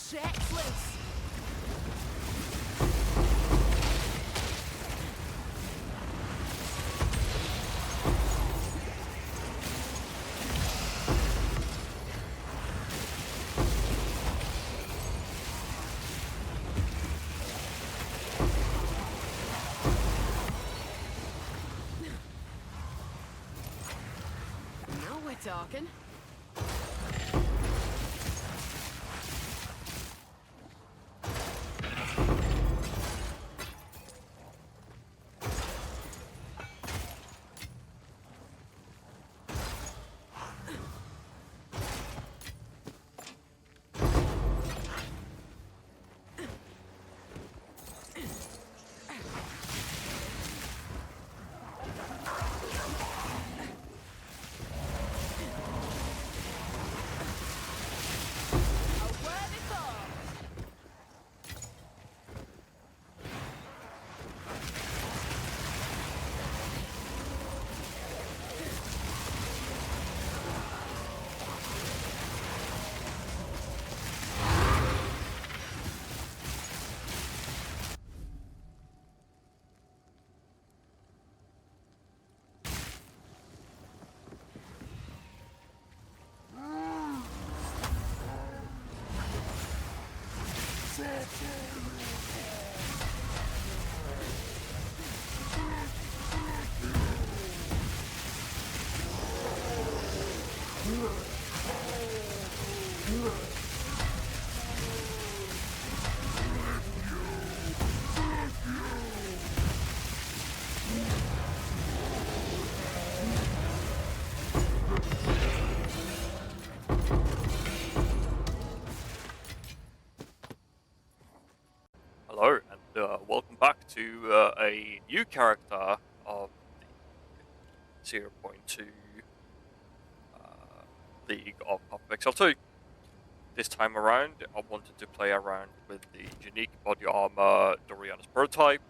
Check's loose. Now we're talking. Hello, and welcome back to a new character of the 0.2 League of Exile 2. This time around, I wanted to play around with the unique body armor Doryanis prototype,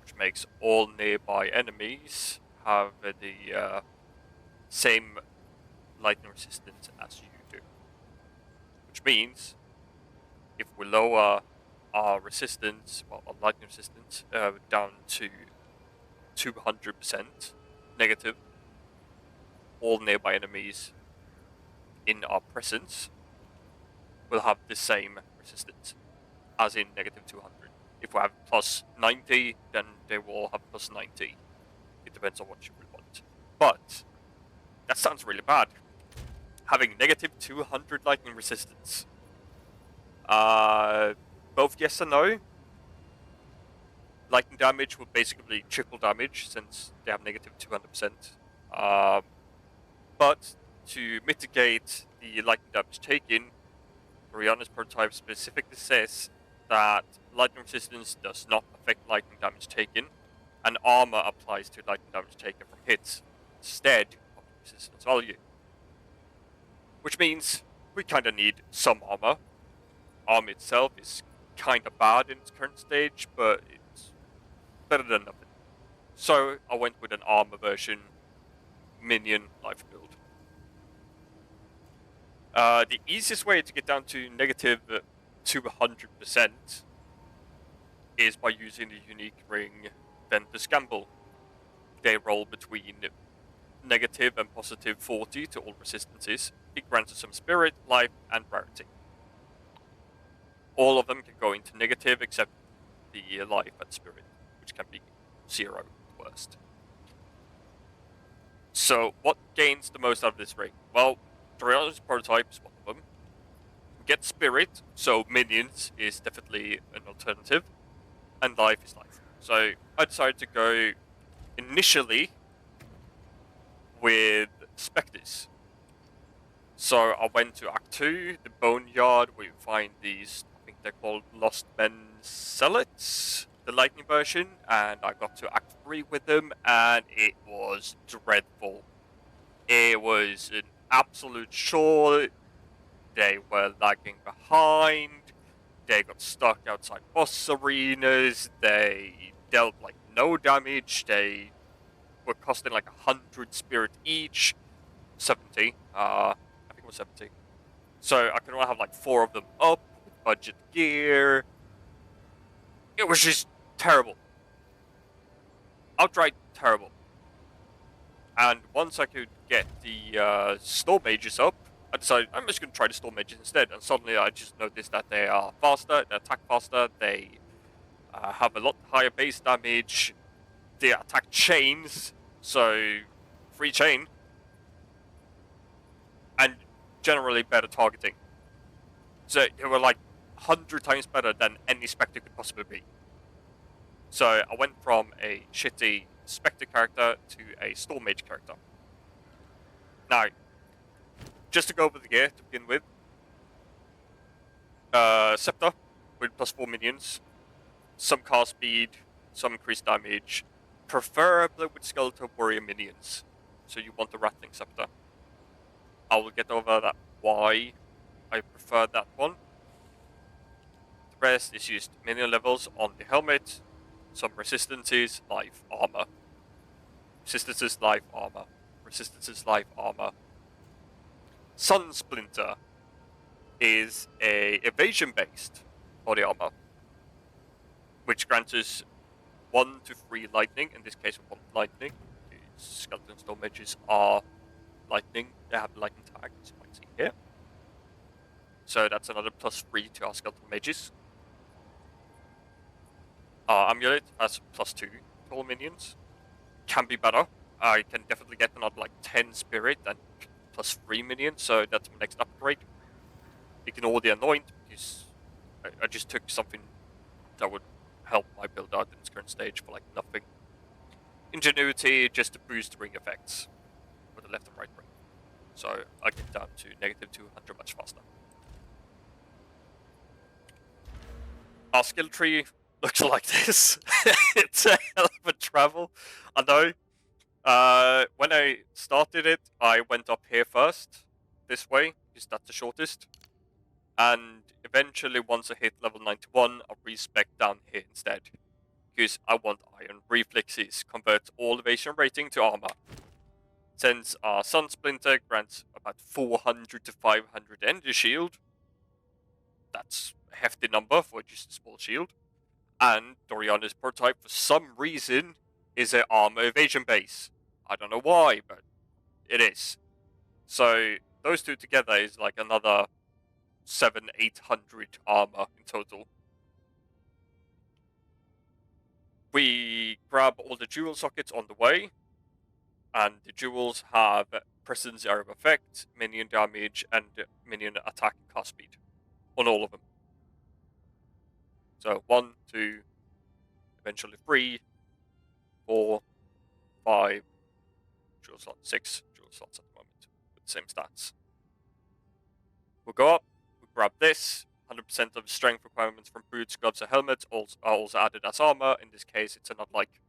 which makes all nearby enemies have the same lightning resistance as you do. Which means, if we lower our resistance, well, our lightning resistance, down to 200% negative, all nearby enemies in our presence will have the same resistance, as in negative 200. If we have plus 90, then they will all have plus 90. It depends on what you will want. But that sounds really bad. Having negative 200 lightning resistance. Both yes and no. Lightning damage will basically triple damage since they have negative 200%. But to mitigate the lightning damage taken, Doryanis prototype specifically says that lightning resistance does not affect lightning damage taken, and armor applies to lightning damage taken from hits instead of the resistance value. Which means we kinda need some armor. Armor itself is kinda bad in its current stage, but it's better than nothing. So I went with an armor version, Minion life build. The easiest way to get down to negative 200% is by using the unique ring Ventus Gamble. They roll between negative and positive 40 to all resistances. It grants us some spirit, life, and rarity. All of them can go into negative except the life and spirit, which can be 0 at worst. So, what gains the most out of this ring? Well, Doryanis prototype is one of them. We get spirit, so minions is definitely an alternative, and life is life. So, I decided to go initially with specters. So, I went to Act 2, the Boneyard, where you find these, I think they're called Lost Men Zealots, the lightning version, and I got to Act 3 with them, and it was dreadful. It was an absolute chore. They were lagging behind. They got stuck outside boss arenas. They dealt like no damage. They were costing like 100 spirit each. 70. I think it was 70. So I can only have like 4 of them up, budget gear. It was just terrible. Outright terrible. And once I could get the storm mages up, I decided I'm just going to try the storm mages instead. And suddenly I just noticed that they are faster, they attack faster, they have a lot higher base damage, they attack chains, so free chain, and generally better targeting. So they were like 100 times better than any Spectre could possibly be. So I went from a shitty Spectre character to a Storm Mage character. Now, just to go over the gear to begin with, Scepter with +4 minions, some cast speed, some increased damage, preferably with skeletal warrior minions. So you want the Rattling Scepter. I will get over that why I prefer that one. The rest is just minion levels on the helmet, some resistances, life, armor. Resistances, life, armor. Resistances, life, armor. Sun Splinter is a evasion based body armor, which grants us 1 to 3 lightning, in this case 1 lightning. Skeleton storm mages are lightning, they have lightning tag, as you might see here. So that's another +3 to our skeleton mages. Our amulet has +2 to all minions. Can be better. I can definitely get another like 10 spirit and +3 minions, so that's my next upgrade. Ignore the anoint, because I just took something that would help my build out in this current stage for like nothing. Ingenuity, just to boost ring effects with the left and right ring. So I get down to -200 much faster. Our skill tree looks like this. It's a hell of a travel, I know. When I started it, I went up here first, this way, because that's the shortest. And eventually, once I hit level 91, I'll respec down here instead. Because I want iron reflexes, convert all evasion rating to armor. Since our Sun Splinter grants about 400 to 500 energy shield, that's a hefty number for just a small shield. And Doryani's prototype, for some reason, is an armor evasion base. I don't know why, but it is. So those two together is like another 700-800 armor in total. We grab all the jewel sockets on the way, and the jewels have presence area of effect, minion damage, and minion attack and cast speed on all of them. So 1, 2, eventually 3, 4, 5, jewel slot 6 jewel slots at the moment with the same stats. We'll go up, we grab this. 100% of the strength requirements from boots, gloves, and helmets are also added as armor. In this case, it's another like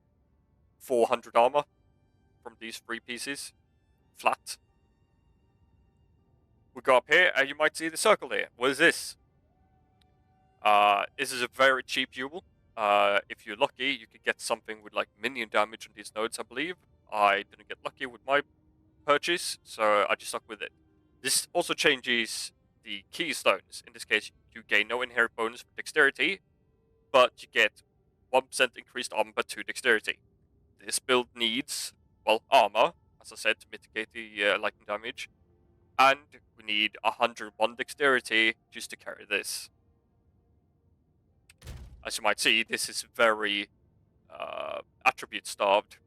400 armor from these 3 pieces, flat. We go up here, and you might see the circle here. What is this? This is a very cheap jewel. If you're lucky, you could get something with like minion damage on these nodes, I believe. I didn't get lucky with my purchase, so I just stuck with it. This also changes the keystones. In this case, you gain no inherent bonus for dexterity, but you get 1% increased armor but 2 dexterity. This build needs, well, armor, as I said, to mitigate the lightning damage, and we need 101 dexterity just to carry this. As you might see, this is very attribute starved,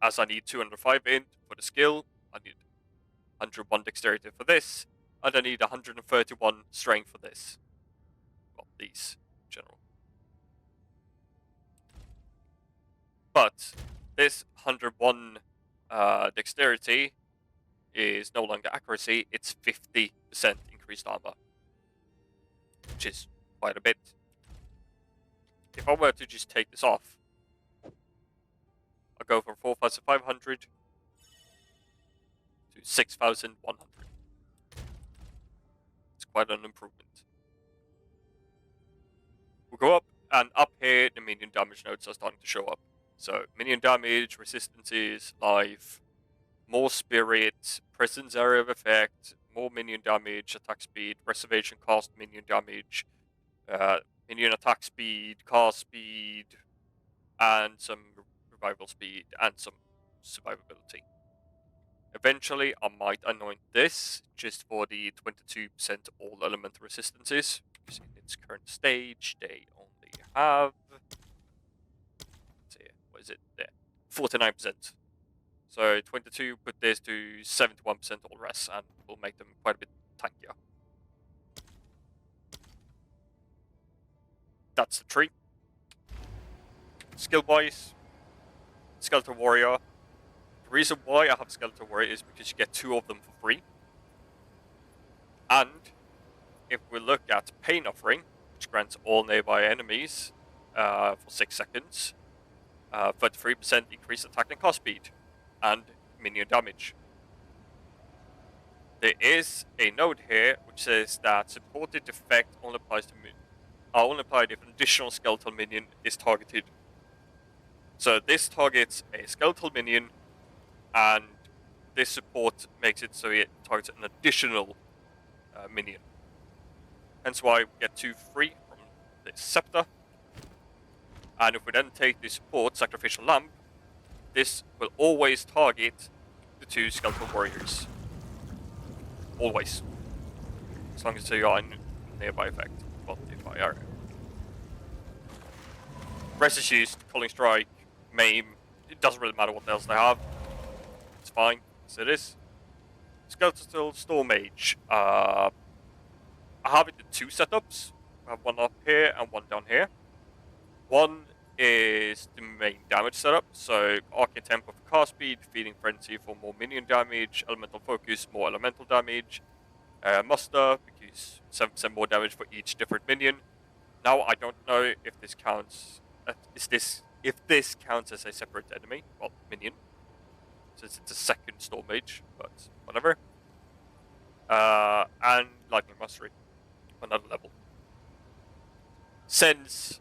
as I need 205 int for the skill, I need 101 dexterity for this, and I need 131 strength for this. Well, these, in general. But this 101 dexterity is no longer accuracy, it's 50% increased armor, which is quite a bit. If I were to just take this off, I'll go from 4,500 to 6,100. It's quite an improvement. We'll go up, and up here the minion damage nodes are starting to show up. So minion damage, resistances, life, more spirit, presence area of effect, more minion damage, attack speed, reservation cost, minion damage, minion attack speed, cast speed, and some revival speed, and some survivability. Eventually, I might anoint this just for the 22% all element resistances, because in its current stage, they only have, let's see, what is it there? 49%. So 22, put this to 71% all rest, and will make them quite a bit tankier. That's the tree. Skill-wise, Skeletal Warrior. The reason why I have Skeletal Warrior is because you get 2 of them for free. And if we look at Pain Offering, which grants all nearby enemies for 6 seconds, 33% increased attack and cast speed, and minion damage. There is a note here which says that supported effect only applies to only applied if an additional skeletal minion is targeted. So this targets a skeletal minion, and this support makes it so it targets an additional minion. Hence why we get 2 free from this scepter. And if we then take the support, Sacrificial Lamp, this will always target the 2 skeletal warriors. Always. As long as they are in nearby effect. Well, nearby area. Rest is used, Calling Strike, Maim. It doesn't really matter what else they have. It's fine, as it is. Skeletal Storm Mage. I have it in 2 setups. I have one up here and one down here. One is the main damage setup, so Arcane Tempo for cast speed, Feeding Frenzy for more minion damage, Elemental Focus, more elemental damage, Muster, because 7% more damage for each different minion. Now, I don't know if this counts, if this counts as a separate enemy, well, minion, since it's a second Storm Mage, but whatever. And Lightning Mastery, another level. Since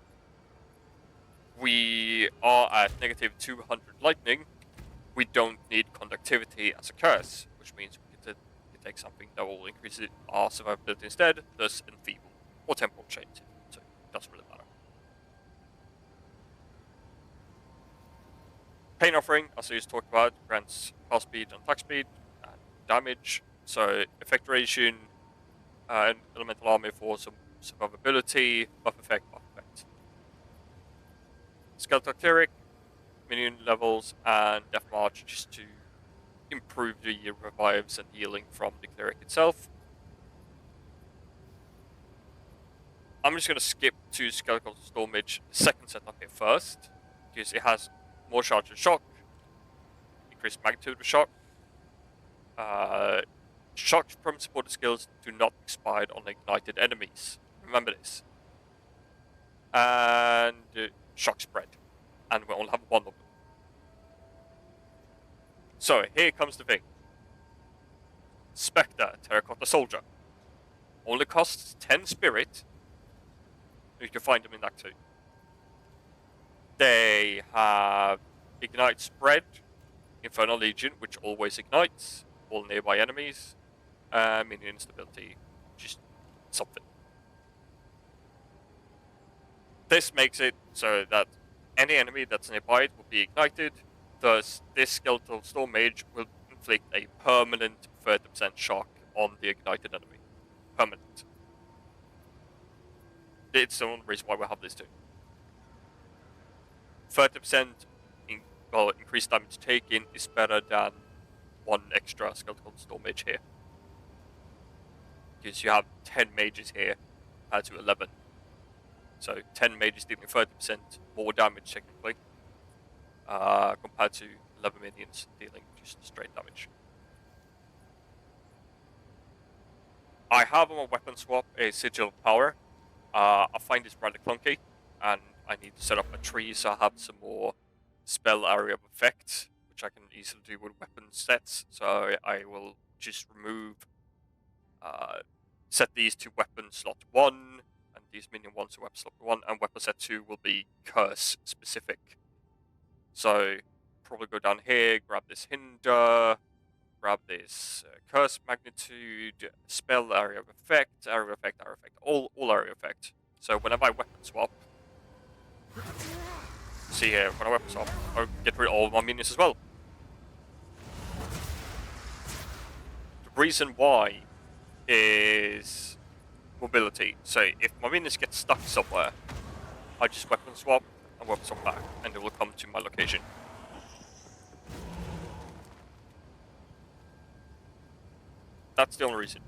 we are at negative 200 lightning, we don't need conductivity as a curse, which means we can take something that will increase our survivability instead, thus enfeeble, or temporal chains, so it doesn't really matter. Pain Offering, as I just talked about, grants cast speed and attack speed, and damage, so effect duration, and elemental army for some survivability, buff effect, buff effect. Skeletal Cleric, minion levels, and Death March just to improve the revives and healing from the Cleric itself. I'm just going to skip to Skeletal Storm Mage, the second setup here first, because it has more charge and shock, increased magnitude of shock. Shock from supported skills do not expire on ignited enemies. Remember this. And shock spread, and we only have one of them. So here comes the thing. Spectre, Terracotta Soldier, only costs 10 spirit. You can find them in Act 2. They have Ignite Spread, Infernal Legion, which always ignites all nearby enemies, minion stability, just something. This makes it so that any enemy that's nearby it will be ignited, thus this Skeletal Storm Mage will inflict a permanent 30% shock on the ignited enemy. Permanent. It's the only reason why we have this too. 30% increased damage taken is better than 1 extra Skeletal Storm Mage here. Because you have 10 mages here compared to 11. So 10 mages dealing 30% more damage technically, compared to 11 minions dealing just straight damage. I have on my weapon swap a Sigil of Power. I find this rather clunky, and I need to set up a tree so I have some more spell area of effect, which I can easily do with weapon sets. So I will just remove, set these to weapon slot 1, and these minion ones to weapon slot 1, and weapon set 2 will be curse specific. So probably go down here, grab this hinder, grab this curse magnitude, spell area of effect, all area of effect. So whenever I weapon swap, see here, when I weapon swap, I get rid of all my minions as well. The reason why is mobility. So if my minions get stuck somewhere, I just weapon swap and weapon swap back, and they will come to my location. That's the only reason.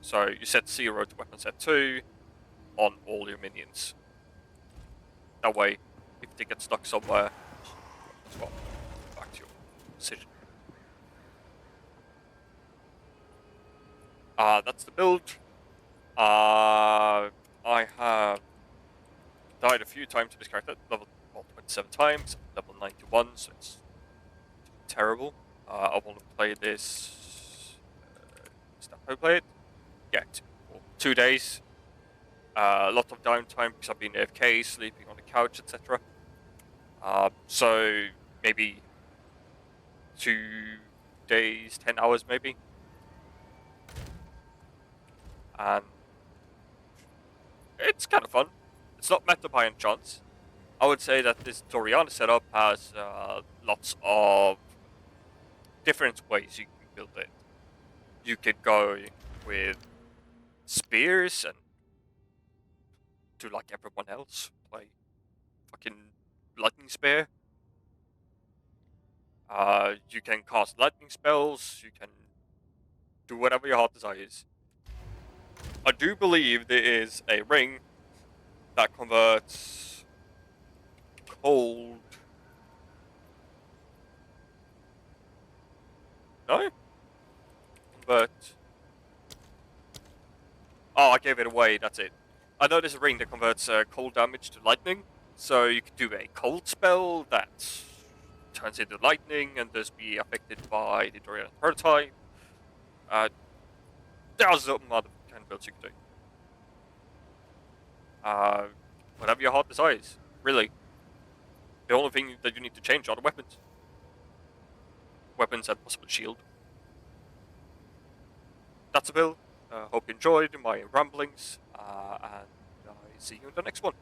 So you set 0 to weapon set 2 on all your minions. That way, if they get stuck somewhere, swap back to your position. That's the build. I have died a few times with this character, level 27 times, level 91, so it's terrible. I want to play this. Is that how I play it? Yeah, 2 days. A lot of downtime because I've been AFK, sleeping on the couch, etc. So maybe 2 days, 10 hours maybe. And it's kind of fun. It's not meta by any chance. I would say that this Doryani setup has lots of different ways you can build it. You could go with spears and do like everyone else, play fucking lightning spear. You can cast lightning spells, you can do whatever your heart desires. I do believe there is a ring that converts cold. No? Convert. Oh, I gave it away, that's it. I know there's a ring that converts cold damage to lightning, so you could do a cold spell that turns into lightning and thus be affected by the Doryani prototype. There's some other kind of builds you could do. Whatever your heart desires, really. The only thing that you need to change are the weapons. Weapons and possible shield. That's a build. Hope you enjoyed my ramblings, and I see you in the next one.